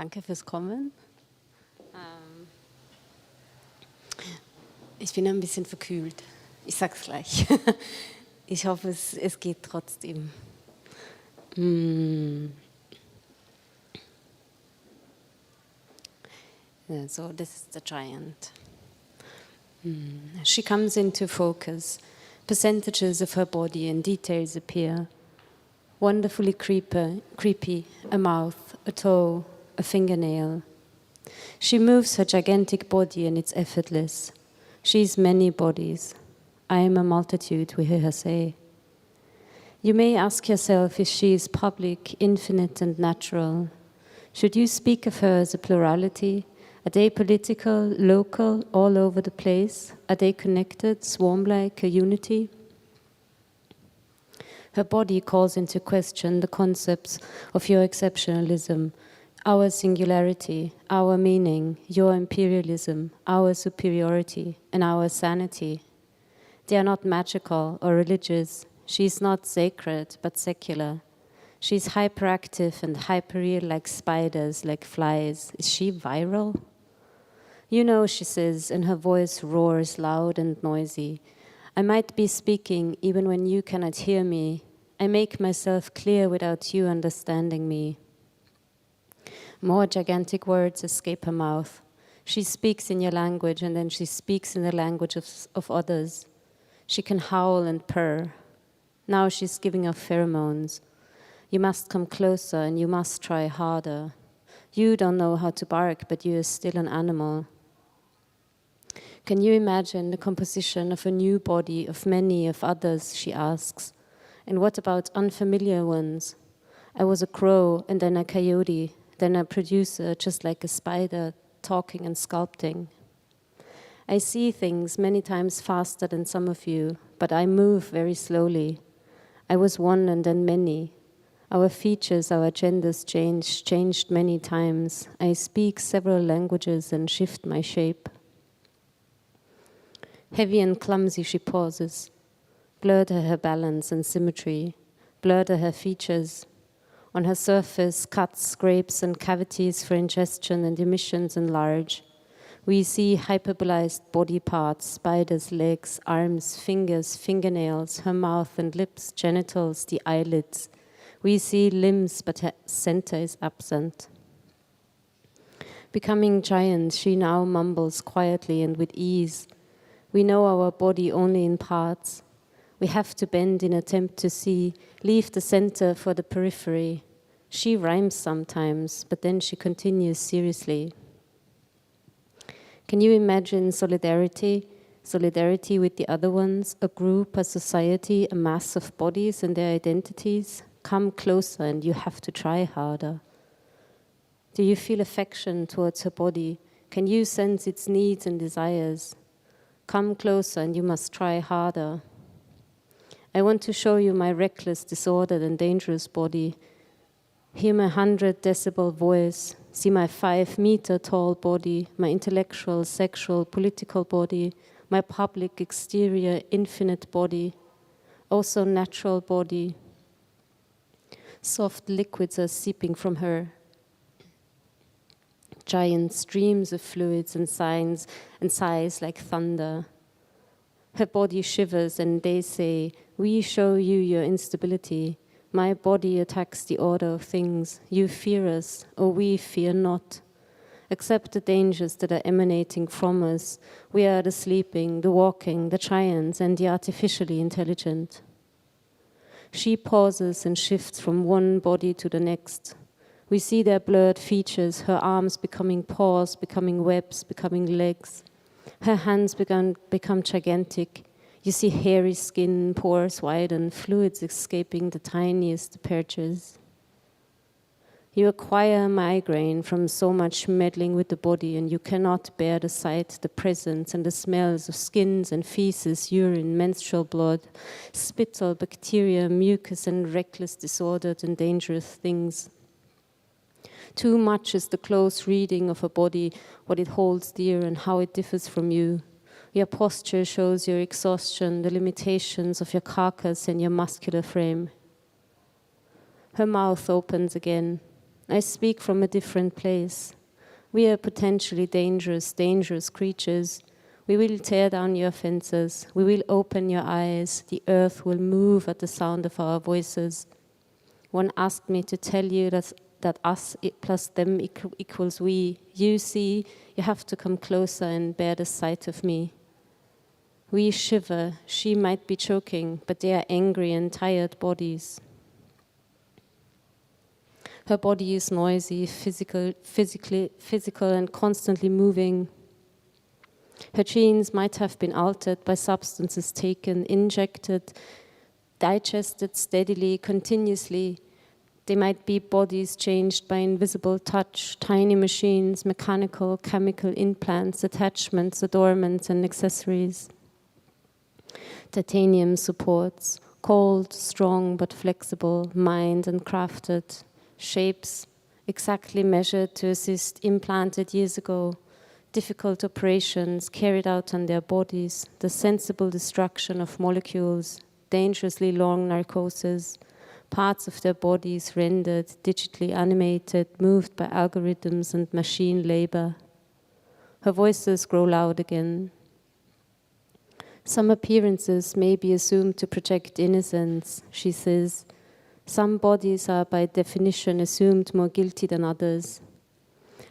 Danke fürs Kommen. Ich bin ein bisschen verkühlt. Ich sag's gleich. Ich hoffe, es geht trotzdem. So this is the giant. She comes into focus. Percentages of her body and details appear. Wonderfully creepy, a mouth, a toe, a fingernail. She moves her gigantic body and it's effortless. She's many bodies. I am a multitude, we hear her say. You may ask yourself if she is public, infinite and natural. Should you speak of her as a plurality? Are they political, local, all over the place? Are they connected, swarm-like, a unity? Her body calls into question the concepts of your exceptionalism, our singularity, our meaning, your imperialism, our superiority, and our sanity. They are not magical or religious. She is not sacred, but secular. She is hyperactive and hyperreal like spiders, like flies. Is she viral? You know, she says, and her voice roars loud and noisy. I might be speaking even when you cannot hear me. I make myself clear without you understanding me. More gigantic words escape her mouth. She speaks in your language and then she speaks in the language of others. She can howl and purr. Now she's giving off pheromones. You must come closer and you must try harder. You don't know how to bark, but you are still an animal. Can you imagine the composition of a new body, of many, of others, she asks. And what about unfamiliar ones? I was a crow and then a coyote, then a producer, just like a spider, talking and sculpting. I see things many times faster than some of you, but I move very slowly. I was one and then many. Our features, our genders changed many times. I speak several languages and shift my shape. Heavy and clumsy she pauses. Blurred are her balance and symmetry. Blurred are her features. On her surface, cuts, scrapes, and cavities for ingestion and emissions enlarge. We see hyperbolized body parts, spiders' legs, arms, fingers, fingernails, her mouth and lips, genitals, the eyelids. We see limbs, but her center is absent. Becoming giant, she now mumbles quietly and with ease. We know our body only in parts. We have to bend in attempt to see, leave the center for the periphery. She rhymes sometimes, but then she continues seriously. Can you imagine solidarity? Solidarity with the other ones, a group, a society, a mass of bodies and their identities? Come closer and you have to try harder. Do you feel affection towards her body? Can you sense its needs and desires? Come closer and you must try harder. I want to show you my reckless, disordered and dangerous body. Hear my 100-decibel voice. See my 5-meter tall body, my intellectual, sexual, political body, my public, exterior, infinite body, also natural body. Soft liquids are seeping from her. Giant streams of fluids and signs and sighs like thunder. Her body shivers and they say, we show you your instability. My body attacks the order of things. You fear us, or we fear not. Accept the dangers that are emanating from us. We are the sleeping, the walking, the giants, and the artificially intelligent. She pauses and shifts from one body to the next. We see their blurred features, her arms becoming paws, becoming webs, becoming legs. Her hands become gigantic. You see hairy skin, pores widen, fluids escaping the tiniest apertures. You acquire a migraine from so much meddling with the body, and you cannot bear the sight, the presence, and the smells of skins and feces, urine, menstrual blood, spittle, bacteria, mucus, and reckless, disordered, and dangerous things. Too much is the close reading of a body, what it holds dear and how it differs from you. Your posture shows your exhaustion, the limitations of your carcass and your muscular frame. Her mouth opens again. I speak from a different place. We are potentially dangerous creatures. We will tear down your fences. We will open your eyes. The earth will move at the sound of our voices. One asked me to tell you that us plus them equals we. You see, you have to come closer and bear the sight of me. We shiver. She might be choking, but they are angry and tired bodies. Her body is noisy, physical and constantly moving. Her genes might have been altered by substances taken, injected, digested steadily, continuously. They might be bodies changed by invisible touch, tiny machines, mechanical, chemical implants, attachments, adornments, and accessories. Titanium supports, cold, strong, but flexible, mined and crafted. Shapes exactly measured to assist implanted years ago. Difficult operations carried out on their bodies. The sensible destruction of molecules. Dangerously long narcosis. Parts of their bodies rendered, digitally animated, moved by algorithms and machine labor. Her voices grow loud again. Some appearances may be assumed to project innocence, she says. Some bodies are by definition assumed more guilty than others.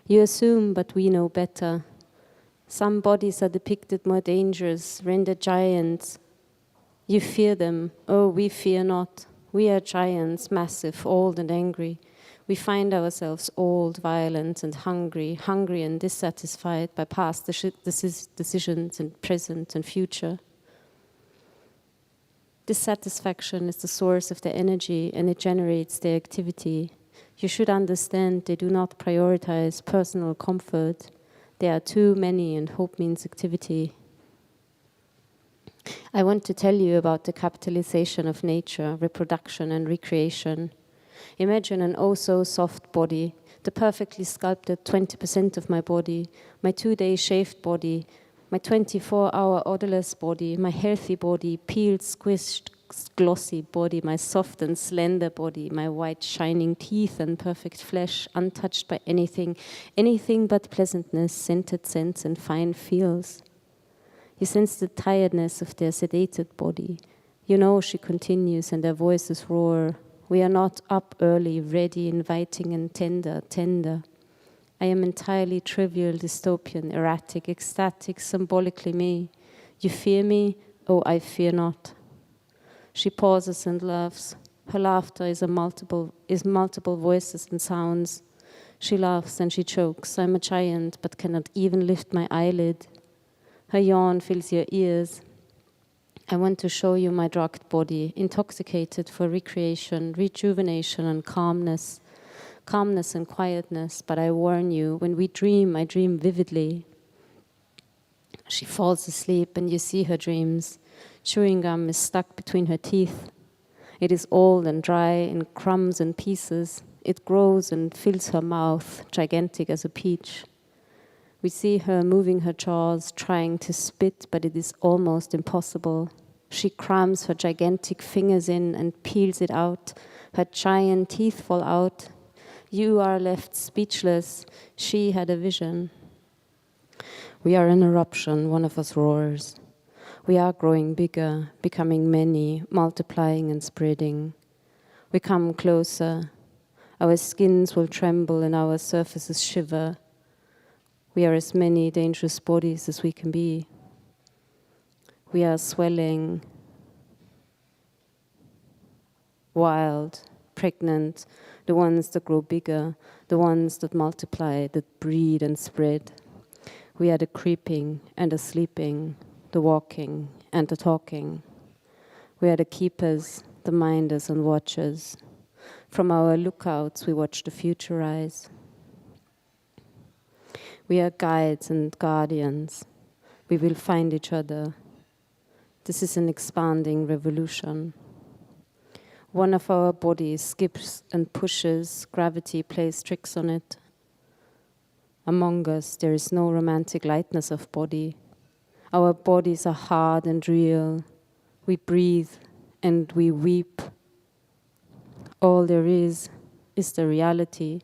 You assume, but we know better. Some bodies are depicted more dangerous, rendered giants. You fear them. Oh, we fear not. We are giants, massive, old and angry. We find ourselves old, violent and hungry and dissatisfied by past decisions and present and future. Dissatisfaction is the source of their energy and it generates their activity. You should understand they do not prioritize personal comfort. There are too many and hope means activity. I want to tell you about the capitalization of nature, reproduction and recreation. Imagine an oh-so-soft body, the perfectly sculpted 20% of my body, my 2-day shaved body, my 24-hour odorless body, my healthy body, peeled, squished, glossy body, my soft and slender body, my white shining teeth and perfect flesh, untouched by anything but pleasantness, scented scents and fine feels. You sense the tiredness of their sedated body. You know, she continues, and their voices roar. We are not up early, ready, inviting and tender. I am entirely trivial, dystopian, erratic, ecstatic, symbolically me. You fear me? Oh, I fear not. She pauses and laughs. Her laughter is multiple voices and sounds. She laughs and she chokes. I'm a giant, but cannot even lift my eyelid. Her yawn fills your ears. I want to show you my drugged body, intoxicated for recreation, rejuvenation and calmness and quietness, but I warn you, when we dream, I dream vividly. She falls asleep and you see her dreams. Chewing gum is stuck between her teeth. It is old and dry in crumbs and pieces. It grows and fills her mouth, gigantic as a peach. We see her moving her jaws, trying to spit, but it is almost impossible. She crams her gigantic fingers in and peels it out. Her giant teeth fall out. You are left speechless. She had a vision. We are an eruption, one of us roars. We are growing bigger, becoming many, multiplying and spreading. We come closer. Our skins will tremble and our surfaces shiver. We are as many dangerous bodies as we can be. We are swelling, wild, pregnant, the ones that grow bigger, the ones that multiply, that breed and spread. We are the creeping and the sleeping, the walking and the talking. We are the keepers, the minders and watchers. From our lookouts, we watch the future rise. We are guides and guardians. We will find each other. This is an expanding revolution. One of our bodies skips and pushes. Gravity plays tricks on it. Among us, there is no romantic lightness of body. Our bodies are hard and real. We breathe and we weep. All there is the reality.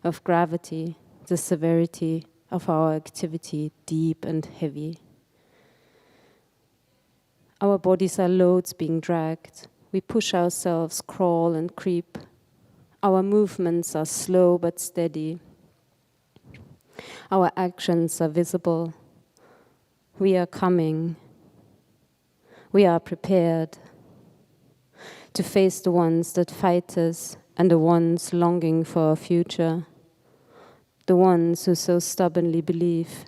of gravity, the severity of our activity, deep and heavy. Our bodies are loads being dragged. We push ourselves, crawl and creep. Our movements are slow but steady. Our actions are visible. We are coming. We are prepared to face the ones that fight us and the ones longing for a future, the ones who so stubbornly believe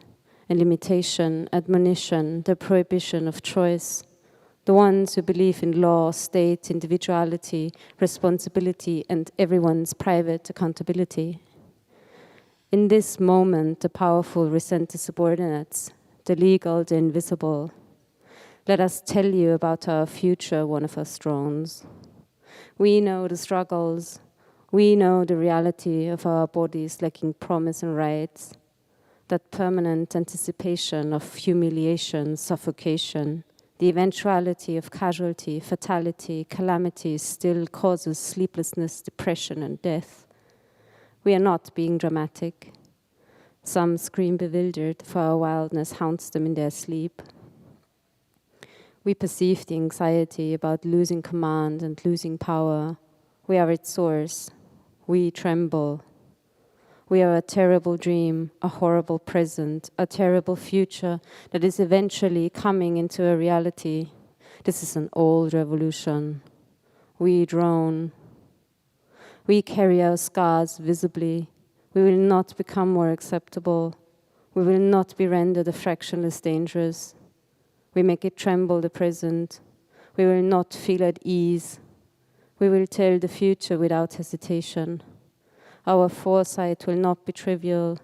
in limitation, admonition, the prohibition of choice, the ones who believe in law, state, individuality, responsibility, and everyone's private accountability. In this moment, the powerful resent the subordinates, the legal, the invisible. Let us tell you about our future, one of us drones. We know the struggles. We know the reality of our bodies lacking promise and rights, that permanent anticipation of humiliation, suffocation, the eventuality of casualty, fatality, calamity still causes sleeplessness, depression, and death. We are not being dramatic. Some scream bewildered, for our wildness haunts them in their sleep. We perceive the anxiety about losing command and losing power. We are its source. We tremble. We are a terrible dream, a horrible present, a terrible future that is eventually coming into a reality. This is an old revolution. We drone. We carry our scars visibly. We will not become more acceptable. We will not be rendered a fraction less dangerous. We make it tremble the present. We will not feel at ease. We will tell the future without hesitation. Our foresight will not be trivial.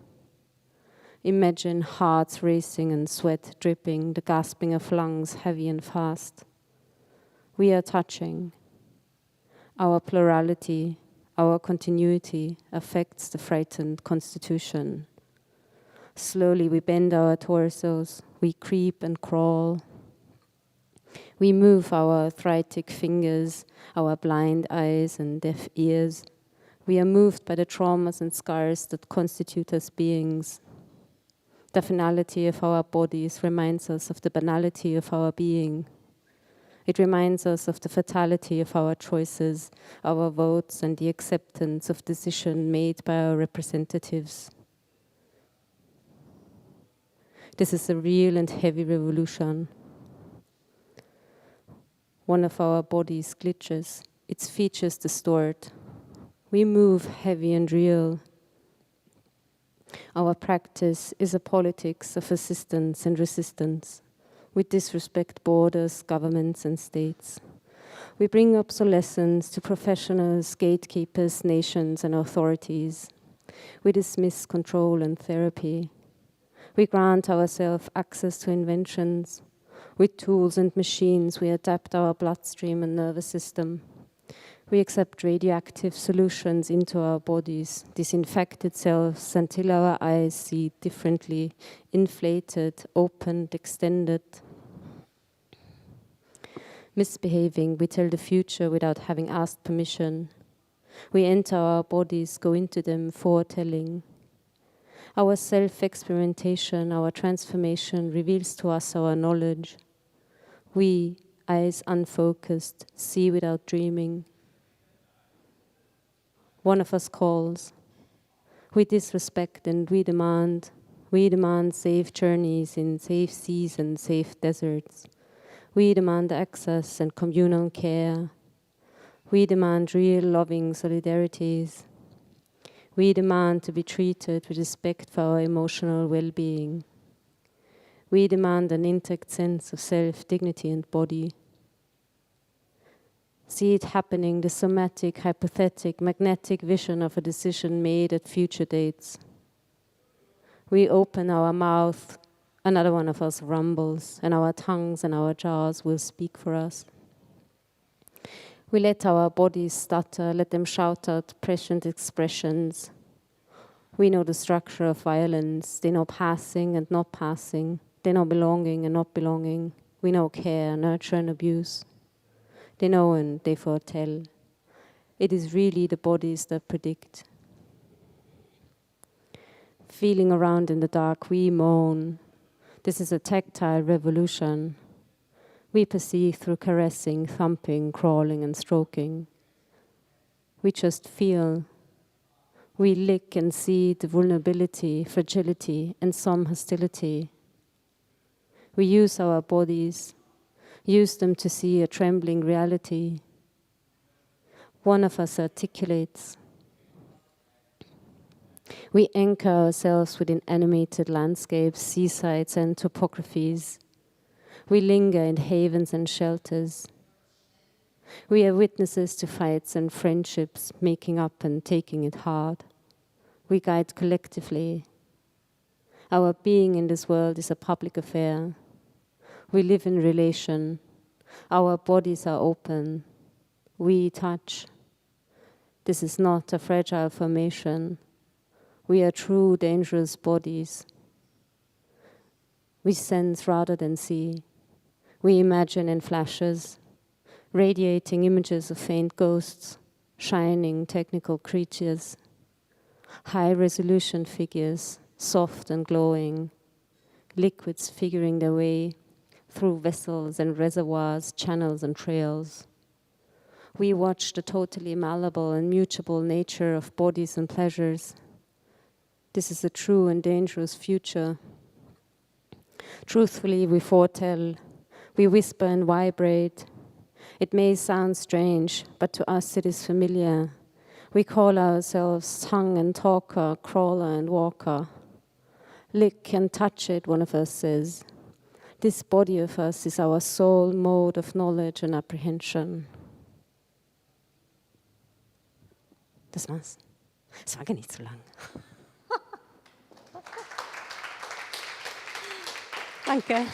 Imagine hearts racing and sweat dripping, the gasping of lungs heavy and fast. We are touching. Our plurality, our continuity affects the frightened constitution. Slowly we bend our torsos, we creep and crawl. We move our arthritic fingers, our blind eyes and deaf ears. We are moved by the traumas and scars that constitute us beings. The finality of our bodies reminds us of the banality of our being. It reminds us of the fatality of our choices, our votes, and the acceptance of decisions made by our representatives. This is a real and heavy revolution. One of our bodies glitches, its features distort. We move heavy and real. Our practice is a politics of assistance and resistance. We disrespect borders, governments, and states. We bring obsolescence to professionals, gatekeepers, nations, and authorities. We dismiss control and therapy. We grant ourselves access to inventions. With tools and machines, we adapt our bloodstream and nervous system. We accept radioactive solutions into our bodies, disinfected cells until our eyes see differently, inflated, opened, extended. Misbehaving, we tell the future without having asked permission. We enter our bodies, go into them foretelling. Our self-experimentation, our transformation reveals to us our knowledge. We, eyes unfocused, see without dreaming. One of us calls. We disrespect and we demand. We demand safe journeys in safe seas and safe deserts. We demand access and communal care. We demand real loving solidarities. We demand to be treated with respect for our emotional well-being. We demand an intact sense of self, dignity, and body. See it happening, the somatic, hypothetic, magnetic vision of a decision made at future dates. We open our mouth, another one of us rumbles, and our tongues and our jaws will speak for us. We let our bodies stutter, let them shout out prescient expressions. We know the structure of violence. They know passing and not passing. They know belonging and not belonging. We know care, nurture, and abuse. They know and they foretell. It is really the bodies that predict. Feeling around in the dark, we moan. This is a tactile revolution. We perceive through caressing, thumping, crawling, and stroking. We just feel. We lick and see the vulnerability, fragility, and some hostility. We use our bodies, use them to see a trembling reality. One of us articulates. We anchor ourselves within animated landscapes, seasides, and topographies. We linger in havens and shelters. We are witnesses to fights and friendships, making up and taking it hard. We guide collectively. Our being in this world is a public affair. We live in relation. Our bodies are open. We touch. This is not a fragile formation. We are true, dangerous bodies. We sense rather than see. We imagine in flashes, radiating images of faint ghosts, shining technical creatures, high-resolution figures, soft and glowing, liquids figuring their way through vessels and reservoirs, channels and trails. We watch the totally malleable and mutable nature of bodies and pleasures. This is a true and dangerous future. Truthfully, we foretell, we whisper and vibrate. It may sound strange, but to us it is familiar. We call ourselves tongue and talker, crawler and walker. Lick and touch it, one of us says. This body of us is our sole mode of knowledge and apprehension. Das war's. Es war gar nicht so lang. Danke.